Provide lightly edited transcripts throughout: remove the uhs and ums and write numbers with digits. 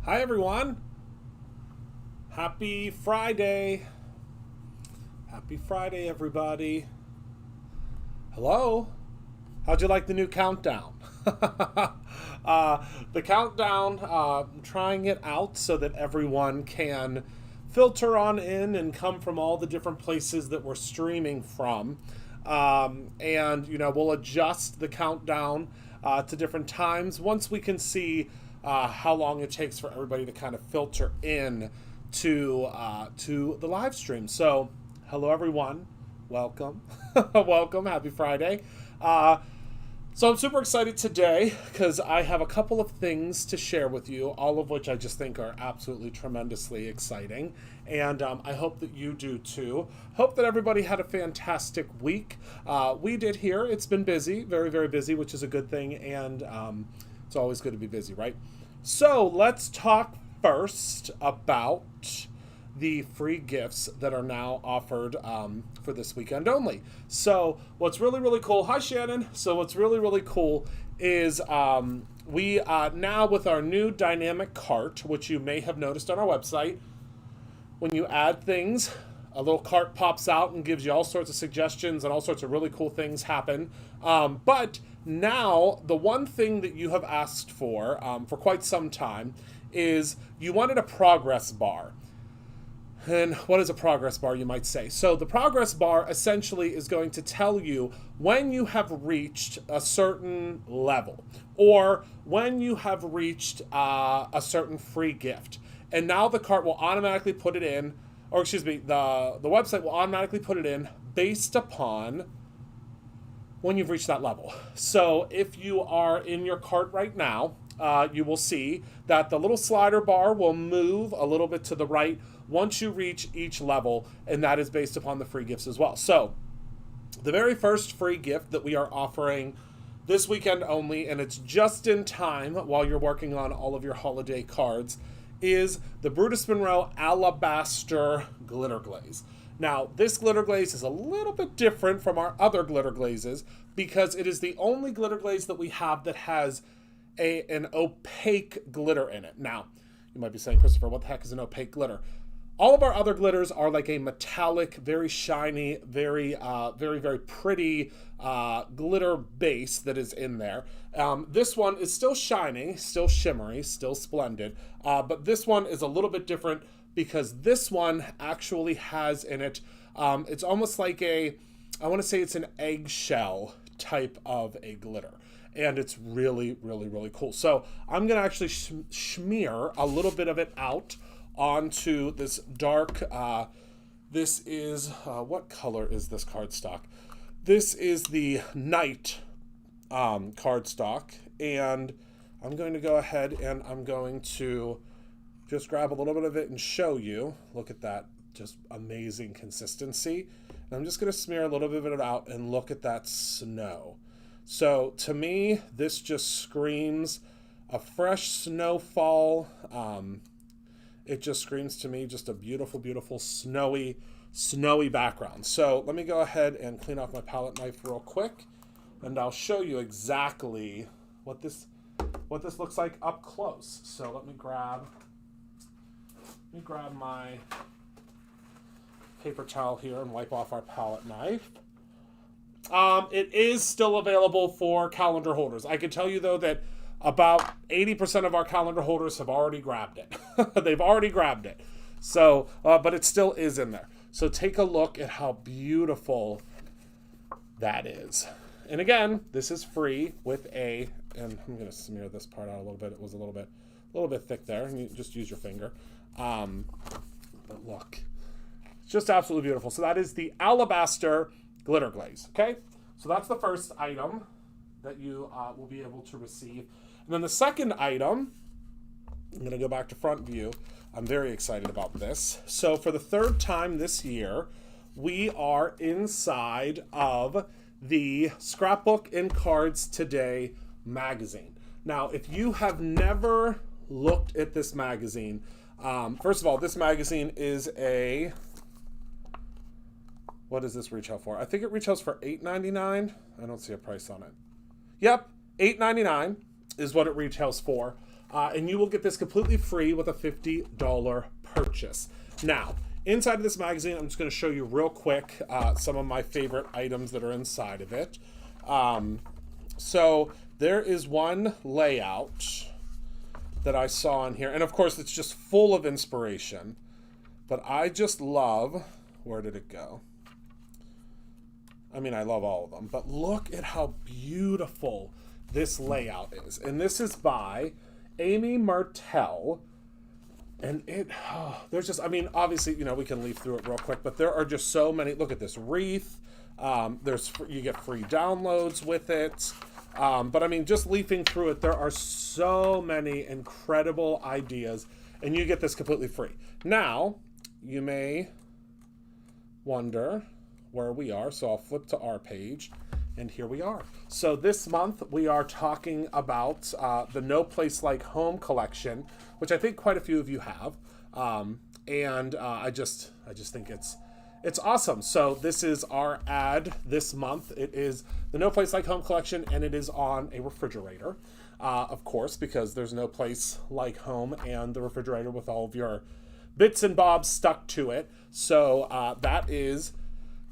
Hi everyone. Happy Friday. Happy Friday, everybody. Hello. How'd you like the new countdown? The countdown, I'm trying it out so that everyone can filter on in and come from all the different places that we're streaming from. We'll adjust the countdown to different times once we can see how long it takes for everybody to kind of filter in to the live stream. So, hello everyone, welcome, welcome, happy Friday. So I'm super excited today because I have a couple of things to share with you, all of which I just think are absolutely tremendously exciting. And I hope that you do too. Hope that everybody had a fantastic week. We did here. It's been busy, very, very busy, which is a good thing. And it's always good to be busy, right? So let's talk first about the free gifts that are now offered for this weekend only. So what's really, really cool, hi Shannon. So what's really, really cool is we now with our new dynamic cart, which you may have noticed on our website, when you add things, a little cart pops out and gives you all sorts of suggestions and all sorts of really cool things happen. But now the one thing that you have asked for quite some time is you wanted a progress bar. And what is a progress bar, you might say? So the progress bar essentially is going to tell you when you have reached a certain level or when you have reached a certain free gift. And now the cart will automatically put it in, or excuse me, the website will automatically put it in based upon when you've reached that level. So if you are in your cart right now, you will see that the little slider bar will move a little bit to the right once you reach each level, and that is based upon the free gifts as well. So the very first free gift that we are offering this weekend only, and it's just in time while you're working on all of your holiday cards, is the Brutus Monroe Alabaster Glitter Glaze. Now, this glitter glaze is a little bit different from our other glitter glazes because it is the only glitter glaze that we have that has an opaque glitter in it. Now, you might be saying, Christopher, what the heck is an opaque glitter? All of our other glitters are like a metallic, very shiny, very, very pretty glitter base that is in there. This one is still shining, still shimmery, still splendid, but this one is a little bit different because this one actually has in it, it's almost like I want to say it's an eggshell type of a glitter. And it's really, really, really cool. So I'm going to actually smear a little bit of it out onto this dark, this is, what color is this cardstock? This is the Night cardstock. And I'm going to go ahead and I'm going to just grab a little bit of it and show you. Look at that, just amazing consistency. And I'm just going to smear a little bit of it out and look at that snow. So to me, this just screams a fresh snowfall. It just screams to me just a beautiful, beautiful snowy background. So let me go ahead and clean off my palette knife real quick, and I'll show you exactly what this looks like up close. So let me grab my paper towel here and wipe off our palette knife. It is still available for calendar holders. I can tell you, though, that about 80% of our calendar holders have already grabbed it. They've already grabbed it. So, but it still is in there. So take a look at how beautiful that is. And again, this is free with and I'm going to smear this part out a little bit. It was a little bit thick there. And you just use your finger. But look, it's just absolutely beautiful. So that is the Alabaster Glitter Glaze, okay? So that's the first item that you will be able to receive. And then the second item, I'm going to go back to front view. I'm very excited about this. So for the third time this year, we are inside of the Scrapbook and Cards Today magazine. Now, if you have never looked at this magazine, first of all, this magazine is what does this retail for? I think it retails for $8.99. I don't see a price on it. Yep, $8.99 is what it retails for. and you will get this completely free with a $50 purchase. Now, inside of this magazine, I'm just going to show you real quick some of my favorite items that are inside of it. So there is one layout that I saw in here, and of course it's just full of inspiration, but I just love, where did it go? I mean, I love all of them, but look at how beautiful this layout is. And this is by Amy Martell. And there's just, I mean, obviously, you know, we can leaf through it real quick, but there are just so many. Look at this wreath. You get free downloads with it. But I mean, just leafing through it, there are so many incredible ideas, and you get this completely free. Now, you may wonder where we are, so I'll flip to our page, and here we are. So this month we are talking about the No Place Like Home collection, which I think quite a few of you have, and I just think it's awesome. So this is our ad this month. It is the No Place Like Home collection, and it is on a refrigerator, of course, because there's no place like home and the refrigerator with all of your bits and bobs stuck to it. So that is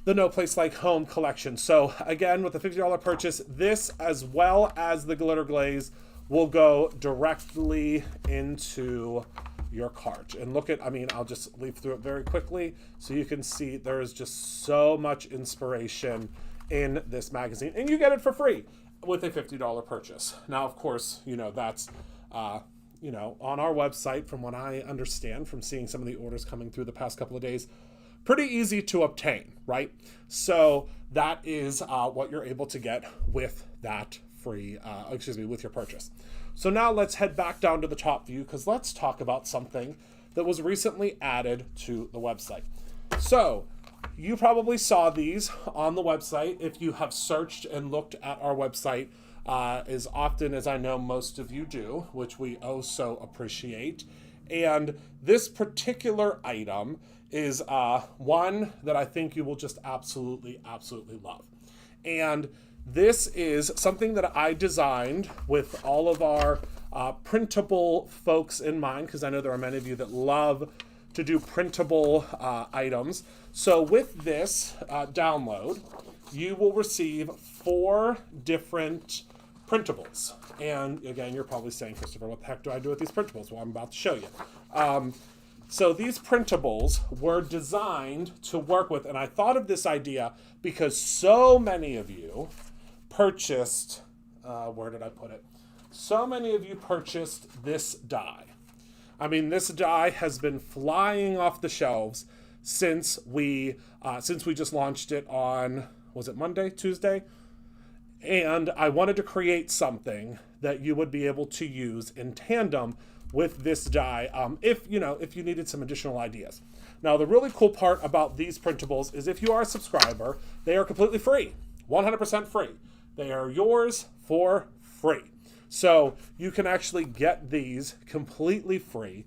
the No Place Like Home collection. So again, with the $50 purchase, this as well as the glitter glaze will go directly into your cart. And look at, I mean, I'll just leaf through it very quickly so you can see there is just so much inspiration in this magazine, and you get it for free with a $50 purchase. Now, of course, you know, that's, you know, on our website, from what I understand from seeing some of the orders coming through the past couple of days, pretty easy to obtain, right? So that is what you're able to get with that free, with your purchase. So now let's head back down to the top view, because let's talk about something that was recently added to the website. So you probably saw these on the website if you have searched and looked at our website as often as I know most of you do, which we oh so appreciate. And this particular item is one that I think you will just absolutely love. And this is something that I designed with all of our printable folks in mind, because I know there are many of you that love to do printable items. So with this download, you will receive 4 different printables. And again, you're probably saying, Christopher, what the heck do I do with these printables? Well, I'm about to show you. So these printables were designed to work with, and I thought of this idea because so many of you purchased, where did I put it? So many of you purchased this die. I mean, this die has been flying off the shelves since we just launched it on, was it Monday, Tuesday? And I wanted to create something that you would be able to use in tandem with this die, if you needed some additional ideas. Now, the really cool part about these printables is if you are a subscriber, they are completely free, 100% free. They are yours for free. So you can actually get these completely free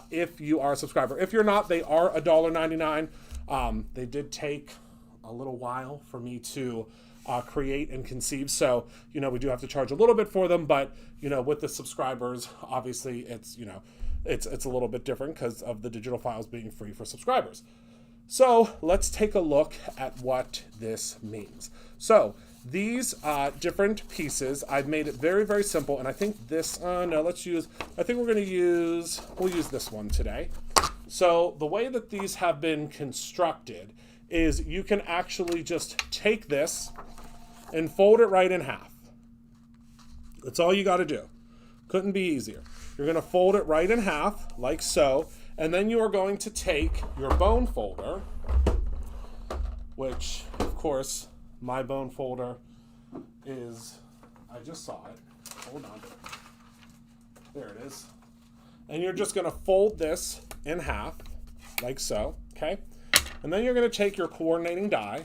if you are a subscriber. If you're not, they are $1.99. They did take a little while for me to create and conceive. So, we do have to charge a little bit for them, but, with the subscribers, obviously it's a little bit different because of the digital files being free for subscribers. So let's take a look at what this means. So these different pieces, I've made it very, very simple. And I think this, we'll use this one today. So the way that these have been constructed is you can actually just take this and fold it right in half. That's all you got to do. Couldn't be easier. You're going to fold it right in half, like so, and then you are going to take your bone folder, which, of course, my bone folder is, I just saw it. Hold on. There it is. And you're just going to fold this in half, like so, okay? And then you're going to take your coordinating die,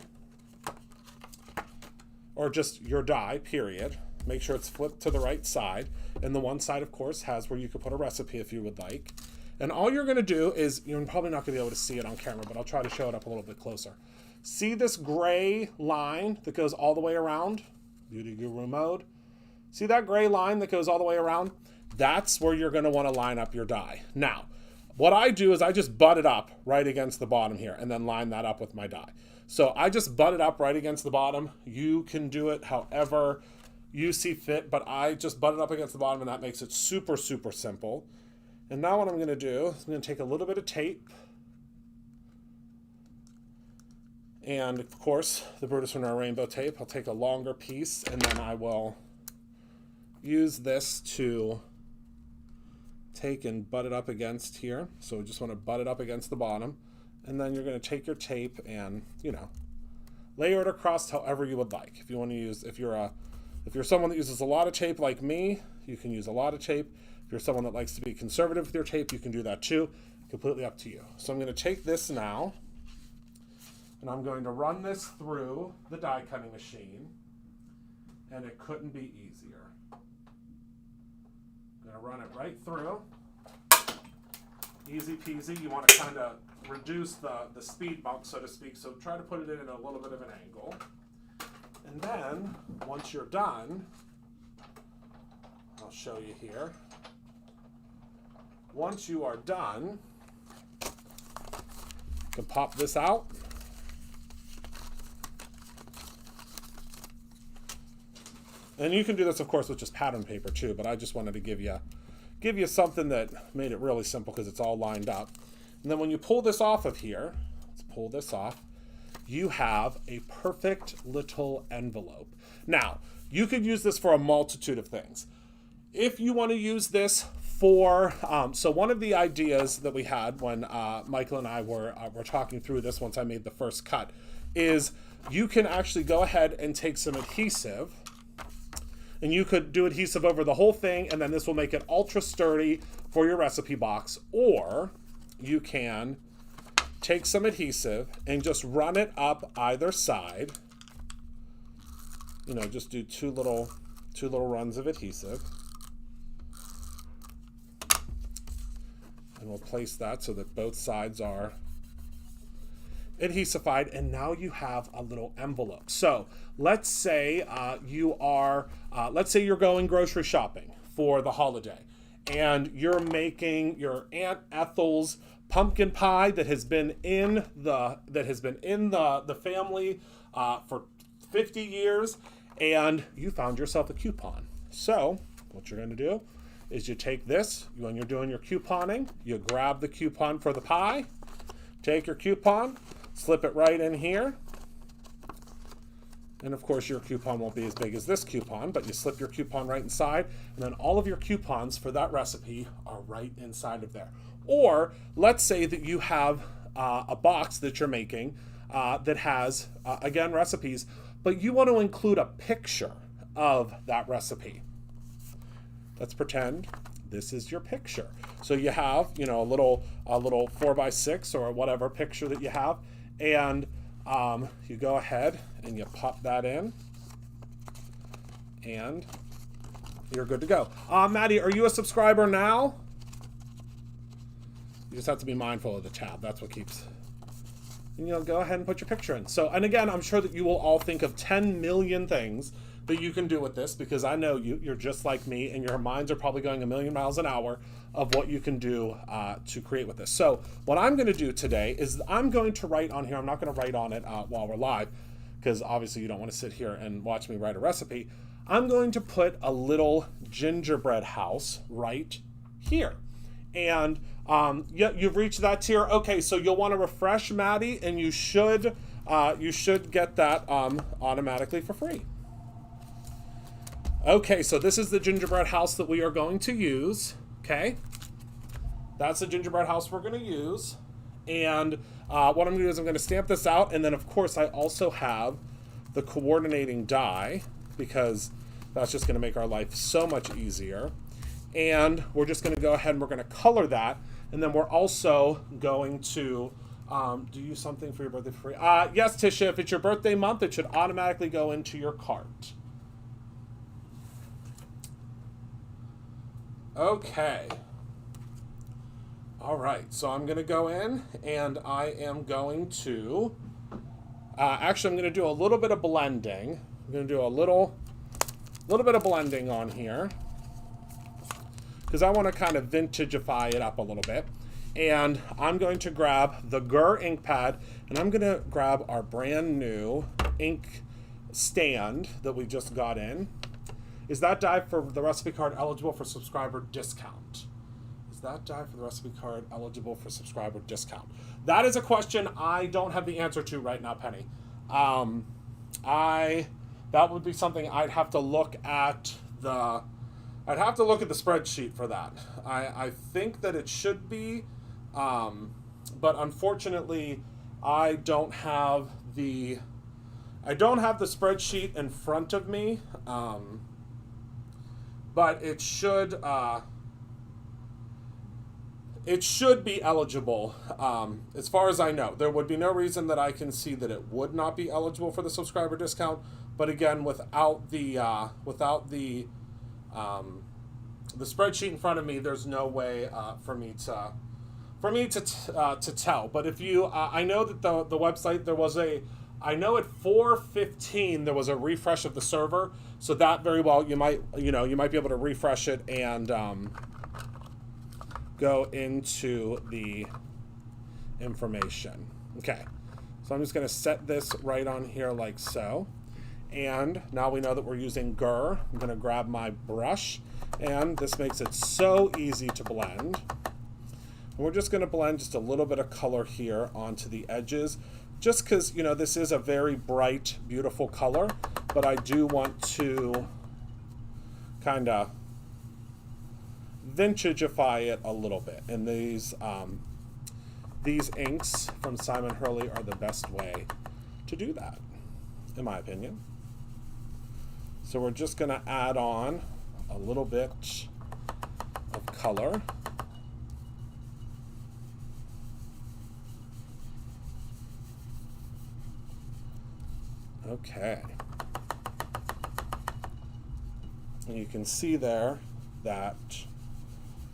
or just your die, period. Make sure it's flipped to the right side. And the one side, of course, has where you could put a recipe if you would like. And all you're going to do is, you're probably not going to be able to see it on camera, but I'll try to show it up a little bit closer. See this gray line that goes all the way around? Beauty Guru mode. See that gray line that goes all the way around? that's where you're going to want to line up your die. Now, what I do is I just butt it up right against the bottom here and then line that up with my die. So I just butt it up right against the bottom. You can do it however you see fit, but I just butt it up against the bottom, and that makes it super, super simple. And now what I'm going to do is I'm going to take a little bit of tape, and of course the Brutus Monroe rainbow tape. I'll take a longer piece, and then I will use this to take and butt it up against here. So we just want to butt it up against the bottom, and then you're going to take your tape and, you know, layer it across however you would like. If you want to use, if you're someone that uses a lot of tape like me, you can use a lot of tape. If you're someone that likes to be conservative with your tape, you can do that too. Completely up to you. So I'm going to take this now, and I'm going to run this through the die cutting machine, and it couldn't be easier. I'm going to run it right through. Easy peasy. You want to kind of reduce the speed bump, so to speak, so try to put it in a little bit of an angle. And then, once you're done, I'll show you here. Once you are done, you can pop this out. And you can do this, of course, with just pattern paper too, but I just wanted to give you something that made it really simple because it's all lined up. And then when you pull this off of here, let's pull this off, you have a perfect little envelope. Now, you could use this for a multitude of things. If you want to use this for, so one of the ideas that we had when Michael and I were talking through this once I made the first cut is you can actually go ahead and take some adhesive, and you could do adhesive over the whole thing, and then this will make it ultra sturdy for your recipe box. Or you can take some adhesive and just run it up either side. You know, just do two little runs of adhesive. And we'll place that so that both sides are adhesified, and now you have a little envelope. So let's say you're going grocery shopping for the holiday, and you're making your Aunt Ethel's pumpkin pie that has been in the family for 50 years, and you found yourself a coupon. So what you're going to do is you take this, when you're doing your couponing, you grab the coupon for the pie, take your coupon, slip it right in here. And of course your coupon won't be as big as this coupon, but you slip your coupon right inside, and then all of your coupons for that recipe are right inside of there. Or let's say that you have a box that you're making that has, again, recipes, but you want to include a picture of that recipe. Let's pretend this is your picture. So you have, you know, a little 4x6 or whatever picture that you have, and you go ahead and you pop that in, and you're good to go. Maddie, are you a subscriber now? You just have to be mindful of the tab. That's what keeps, and you know, go ahead and put your picture in. So, and again, I'm sure that you will all think of 10 million things that you can do with this, because I know you're just like me, and your minds are probably going a million miles an hour of what you can do to create with this. So what I'm going to do today is I'm going to write on here. I'm not going to write on it while we're live, because obviously you don't want to sit here and watch me write a recipe. I'm going to put a little gingerbread house right here. And yeah, you've reached that tier. Okay, so you'll want to refresh, Maddie, and you should get that automatically for free. Okay, so this is the gingerbread house that we are going to use. Okay, that's the gingerbread house we're going to use. And what I'm going to do is I'm going to stamp this out, and then of course I also have the coordinating die, because that's just going to make our life so much easier. And we're just going to go ahead and we're going to color that, and then we're also going to do you something for your birthday for free. Yes, Tisha, if it's your birthday month, it should automatically go into your cart. Okay. All right, so I'm going to go in, and I am going to, actually I'm going to do a little bit of blending. I'm going to do a little bit of blending on here. because I want to kind of vintageify it up a little bit. And I'm going to grab the Gur ink pad, and I'm going to grab our brand new ink stand that we just got in. Is that die for the recipe card eligible for subscriber discount? Is that die for the recipe card eligible for subscriber discount? That is a question I don't have the answer to right now, Penny. That would be something I'd have to look at the spreadsheet for that. I think that it should be, but unfortunately, I don't have the spreadsheet in front of me. But it should be eligible, as far as I know. There would be no reason that I can see that it would not be eligible for the subscriber discount. But again, without the spreadsheet in front of me, there's no way for me to tell. But if you, I know that the website, I know at 4:15 there was a refresh of the server, so that very well you might be able to refresh it and go into the information. Okay, so I'm just going to set this right on here like so, and now we know that we're using Gur. I'm going to grab my brush, and this makes it so easy to blend. And we're just going to blend just a little bit of color here onto the edges. Just because, this is a very bright, beautiful color, but I do want to kind of vintageify it a little bit. And these inks from Simon Hurley are the best way to do that, in my opinion. So we're just going to add on a little bit of color. Okay, and you can see there that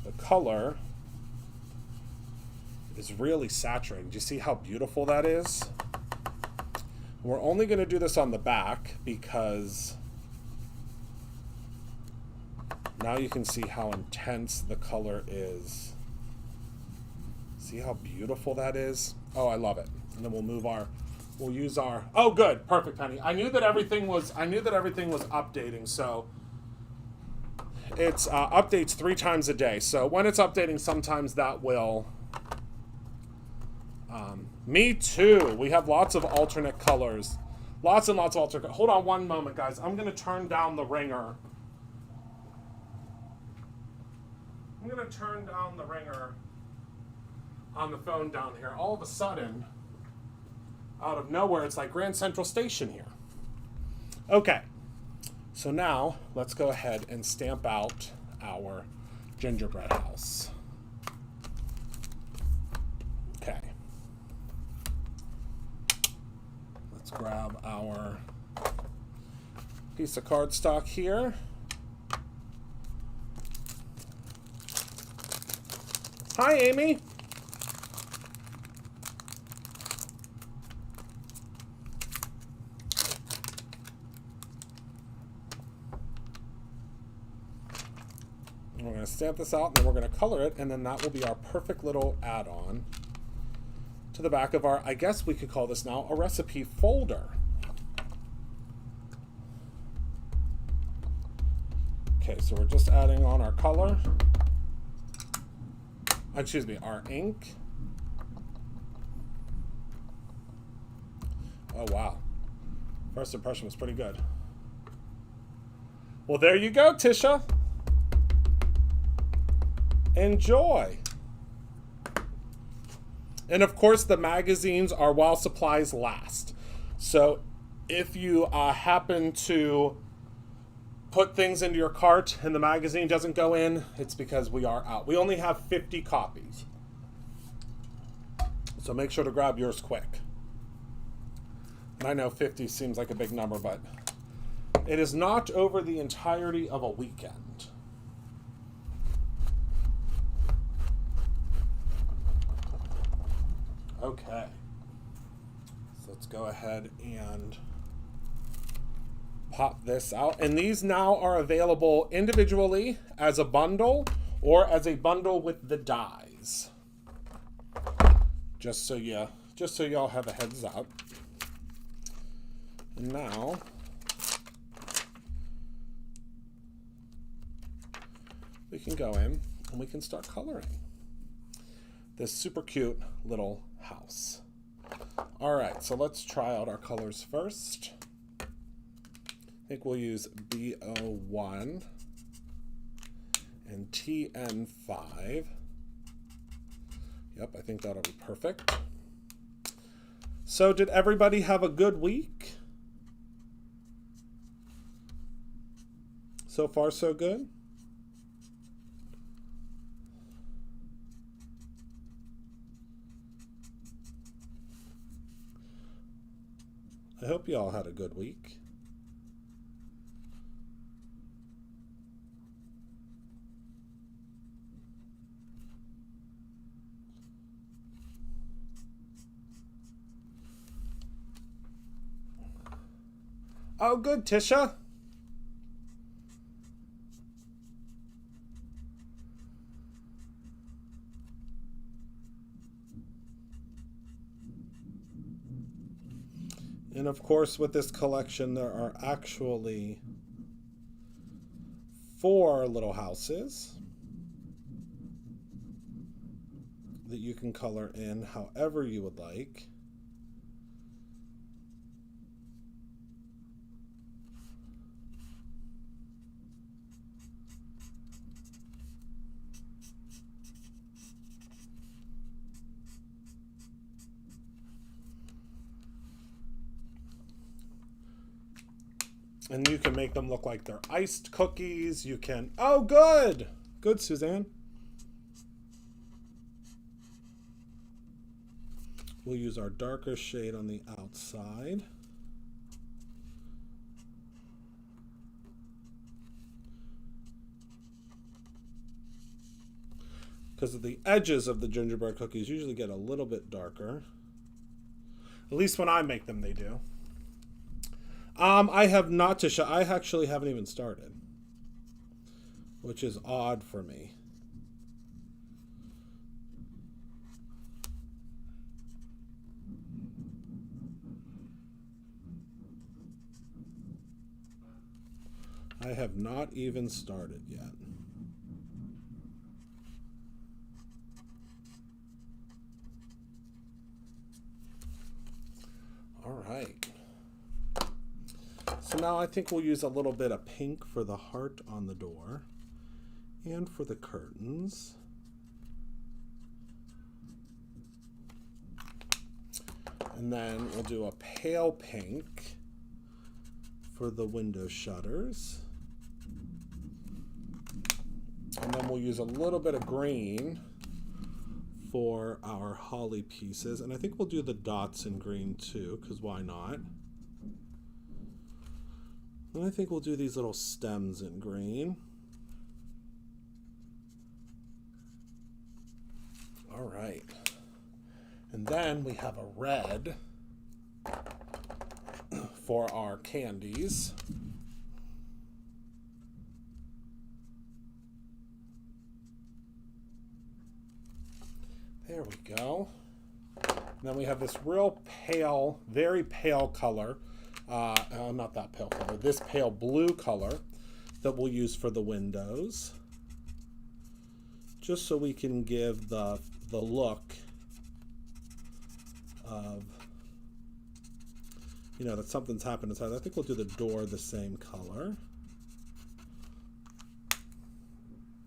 the color is really saturated. Do you see how beautiful that is? We're only going to do this on the back because now you can see how intense the color is. See how beautiful that is? Oh, I love it. And then we'll use our, oh good, perfect, Penny. I knew that everything was updating, so it's updates 3 times a day. So when it's updating, sometimes that will, me too. We have lots of alternate colors. Lots and lots of alternate, hold on one moment, guys. I'm gonna turn down the ringer. I'm gonna turn down the ringer on the phone down here. All of a sudden, out of nowhere, it's like Grand Central Station here. Okay, so now let's go ahead and stamp out our gingerbread house. Okay, let's grab our piece of cardstock here. Hi, Amy. We're going to stamp this out, and then we're going to color it, and then that will be our perfect little add-on to the back of our, I guess we could call this now a recipe folder. Okay, so we're just adding on our color. Excuse me, our ink. Oh, wow. First impression was pretty good. Well, there you go, Tisha. Enjoy. And of course, the magazines are while supplies last. So if you happen to put things into your cart and the magazine doesn't go in, it's because we are out. We only have 50 copies. So make sure to grab yours quick. And I know 50 seems like a big number, but it is not over the entirety of a weekend. Okay, so let's go ahead and pop this out. And these now are available individually as a bundle or as a bundle with the dies. Just so y'all have a heads up. And now we can go in and we can start coloring this super cute little house. All right, so let's try out our colors first. I think we'll use B01 and TN5. Yep, I think that'll be perfect. So did everybody have a good week? So far, so good? I hope you all had a good week. Oh, good, Tisha. And of course, with this collection, there are actually 4 little houses that you can color in however you would like. And you can make them look like they're iced cookies. You can... Oh, good! Good, Suzanne. We'll use our darker shade on the outside. Because the edges of the gingerbread cookies usually get a little bit darker. At least when I make them, they do. I have not, Tisha. I actually haven't even started, which is odd for me. I have not even started yet. All right. So now I think we'll use a little bit of pink for the heart on the door and for the curtains. And then we'll do a pale pink for the window shutters. And then we'll use a little bit of green for our holly pieces. And I think we'll do the dots in green too, because why not? And I think we'll do these little stems in green. All right. And then we have a red for our candies. There we go. And then we have this real pale, very pale color. Not that pale color, this pale blue color that we'll use for the windows. Just so we can give the look of, you know, that something's happened inside. I think we'll do the door the same color.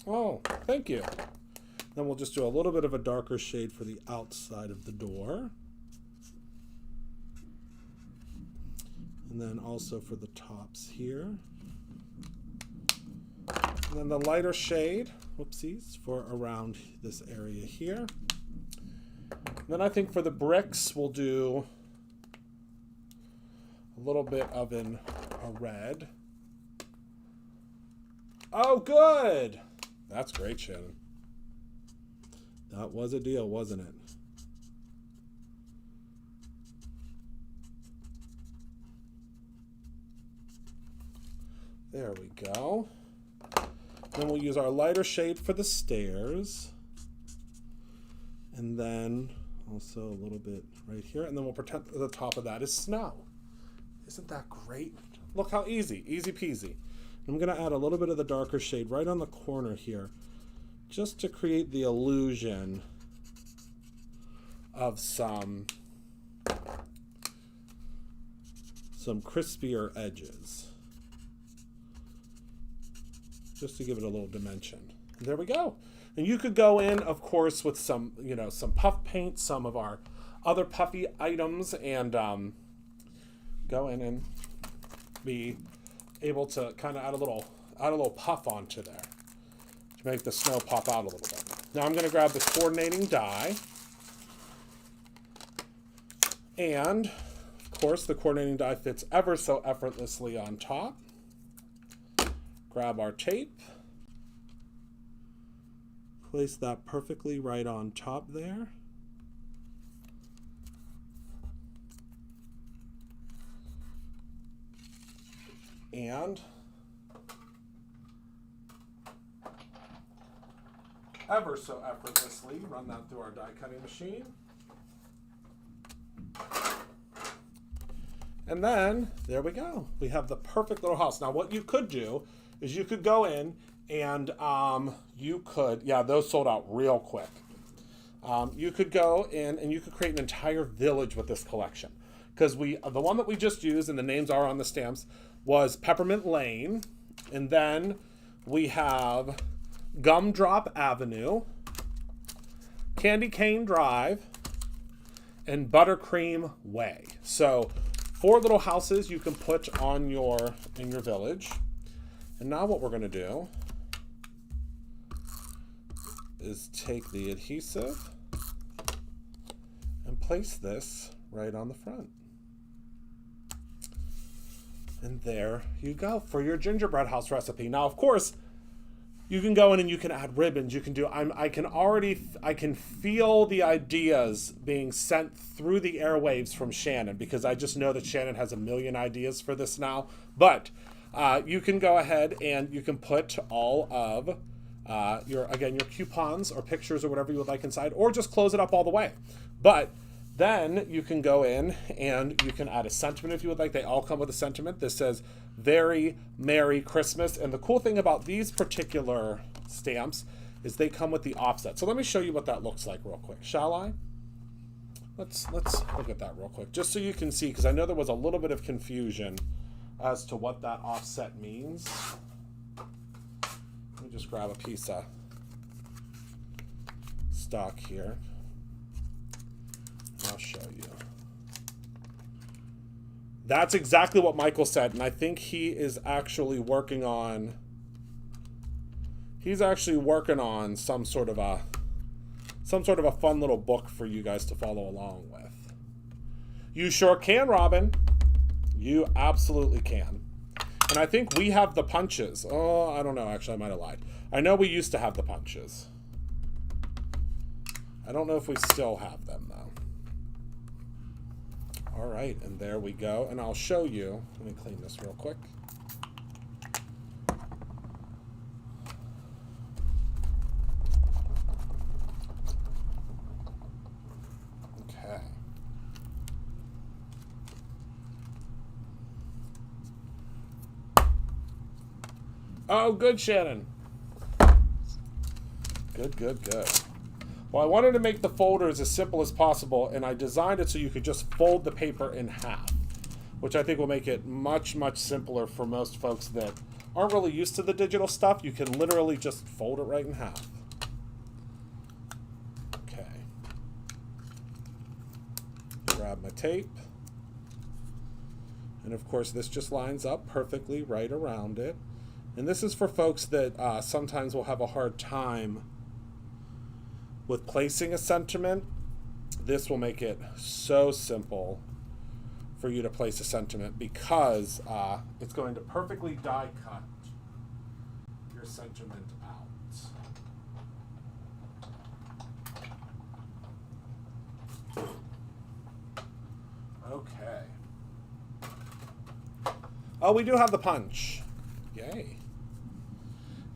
Oh, thank you. Then we'll just do a little bit of a darker shade for the outside of the door. And then also for the tops here. And then the lighter shade, whoopsies, for around this area here. And then I think for the bricks, we'll do a little bit of a red. Oh, good! That's great, Shannon. That was a deal, wasn't it? There we go. Then we'll use our lighter shade for the stairs. And then also a little bit right here. And then we'll pretend the top of that is snow. Isn't that great? Look how easy. Easy peasy. I'm going to add a little bit of the darker shade right on the corner here, just to create the illusion of some crispier edges, just to give it a little dimension. And there we go. And you could go in, of course, with some, some puff paint, some of our other puffy items, and go in and be able to kind of add a little puff onto there to make the snow pop out a little bit. Now I'm going to grab the coordinating die, and of course the coordinating die fits ever so effortlessly on top. Grab our tape, place that perfectly right on top there. And ever so effortlessly run that through our die cutting machine. And then there we go. We have the perfect little house. Now what you could do is you could go in and those sold out real quick. You could go in and you could create an entire village with this collection. Because the one that we just used, and the names are on the stamps, was Peppermint Lane, and then we have Gumdrop Avenue, Candy Cane Drive, and Buttercream Way. So 4 little houses you can put on in your village. And now what we're going to do is take the adhesive and place this right on the front. And there you go for your gingerbread house recipe. Now, of course, you can go in and you can add ribbons. You can do, I can feel the ideas being sent through the airwaves from Shannon, because I just know that Shannon has a million ideas for this now. But you can go ahead and you can put all of your coupons or pictures or whatever you would like inside, or just close it up all the way. But then you can go in and you can add a sentiment if you would like. They all come with a sentiment. This says, "Very Merry Christmas." And the cool thing about these particular stamps is they come with the offset. So let me show you what that looks like real quick, shall I? Let's look at that real quick, just so you can see, because I know there was a little bit of confusion as to what that offset means. Let me just grab a piece of stock here. I'll show you. That's exactly what Michael said, and I think he is actually working on some sort of a fun little book for you guys to follow along with. You sure can, Robin. You absolutely can. And I think we have the punches. Oh, I don't know. Actually, I might have lied. I know we used to have the punches. I don't know if we still have them, though. All right, and there we go. And I'll show you. Let me clean this real quick. Okay. Oh, good, Shannon. Good, good, good. Well, I wanted to make the folders as simple as possible, and I designed it so you could just fold the paper in half, which I think will make it much, much simpler for most folks that aren't really used to the digital stuff. You can literally just fold it right in half. Okay. Grab my tape. And of course, this just lines up perfectly right around it. And this is for folks that sometimes will have a hard time with placing a sentiment. This will make it so simple for you to place a sentiment, because it's going to perfectly die cut your sentiment out. Okay. Oh, we do have the punch. Yay.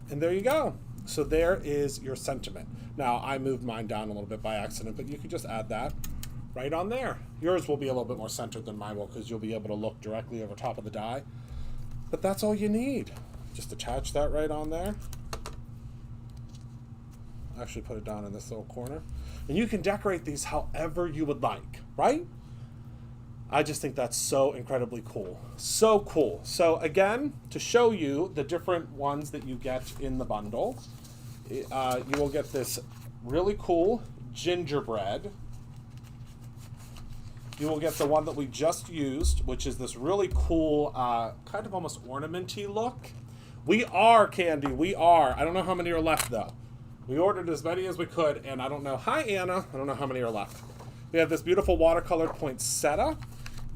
And there you go. So there is your sentiment. Now, I moved mine down a little bit by accident, but you can just add that right on there. Yours will be a little bit more centered than mine will because you'll be able to look directly over top of the die. But that's all you need. Just attach that right on there. Actually put it down in this little corner. And you can decorate these however you would like, right? I just think that's so incredibly cool. So cool. So again, to show you the different ones that you get in the bundle, you will get this really cool gingerbread. You will get the one that we just used, which is this really cool, kind of almost ornamenty look. We are, Candy, we are. I don't know how many are left, though. We ordered as many as we could, and I don't know. Hi, Anna. I don't know how many are left. We have this beautiful watercolor poinsettia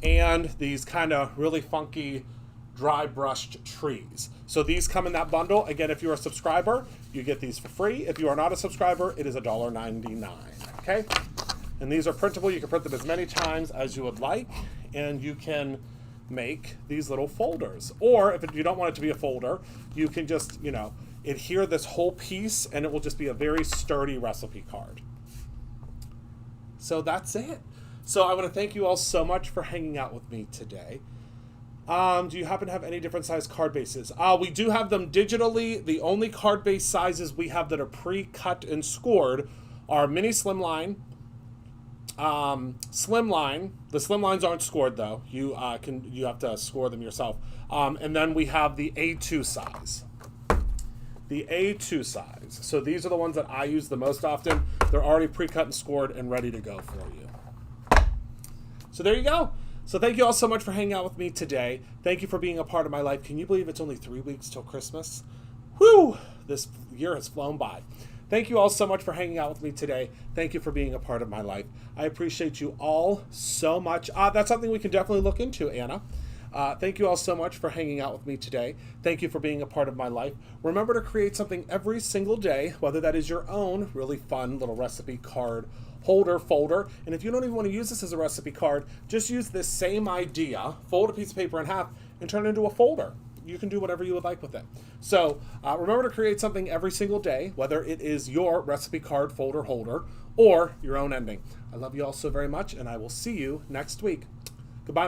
and these kind of really funky dry brushed trees. So these come in that bundle. Again, if you're a subscriber, you get these for free. If you are not a subscriber, it is $1.99, okay? And these are printable. You can print them as many times as you would like, and you can make these little folders. Or if you don't want it to be a folder, you can just, you know, adhere this whole piece, and it will just be a very sturdy recipe card. So that's it. So I want to thank you all so much for hanging out with me today. Do you happen to have any different size card bases? We do have them digitally. The only card base sizes we have that are pre-cut and scored are mini slimline, slimline. The slimlines aren't scored though. You have to score them yourself. And then we have the A2 size. The A2 size. So these are the ones that I use the most often. They're already pre-cut and scored and ready to go for you. So there you go. So thank you all so much for hanging out with me today. Thank you for being a part of my life. Can you believe it's only 3 weeks till Christmas? Whew! This year has flown by. Thank you all so much for hanging out with me today. Thank you for being a part of my life. I appreciate you all so much. That's something we can definitely look into, Anna. Thank you all so much for hanging out with me today. Thank you for being a part of my life. Remember to create something every single day, whether that is your own really fun little recipe card holder, folder. And if you don't even want to use this as a recipe card, just use this same idea, fold a piece of paper in half, and turn it into a folder. You can do whatever you would like with it. So remember to create something every single day, whether it is your recipe card, folder, holder, or your own ending. I love you all so very much, and I will see you next week. Goodbye, my